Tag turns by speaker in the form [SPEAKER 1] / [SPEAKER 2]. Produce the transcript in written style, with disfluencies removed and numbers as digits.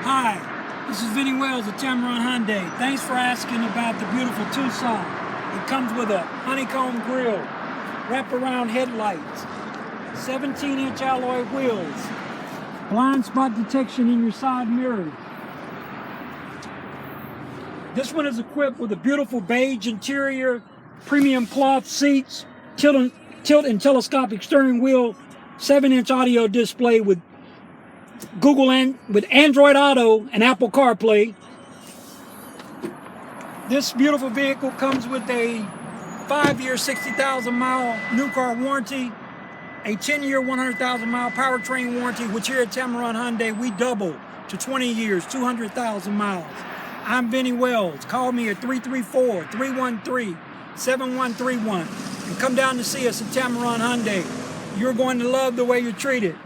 [SPEAKER 1] Hi, this is Vinny Wells of Tameron Hyundai. Thanks for asking about the beautiful Tucson. It comes with a honeycomb grille, wraparound headlights, 17-inch alloy wheels, blind spot detection in your side mirrors. This one is equipped with a beautiful beige interior, premium cloth seats, tilt and telescopic steering wheel, 7-inch audio display with with Android Auto and Apple CarPlay. This beautiful vehicle comes with a 5-year, 60,000-mile new car warranty, a 10-year, 100,000-mile powertrain warranty, which here at Tameron Hyundai we double to 20 years, 200,000 miles. I'm Vinny Wells. Call me at 334-313-7131 and come down to see us at Tameron Hyundai. You're going to love the way you're treated.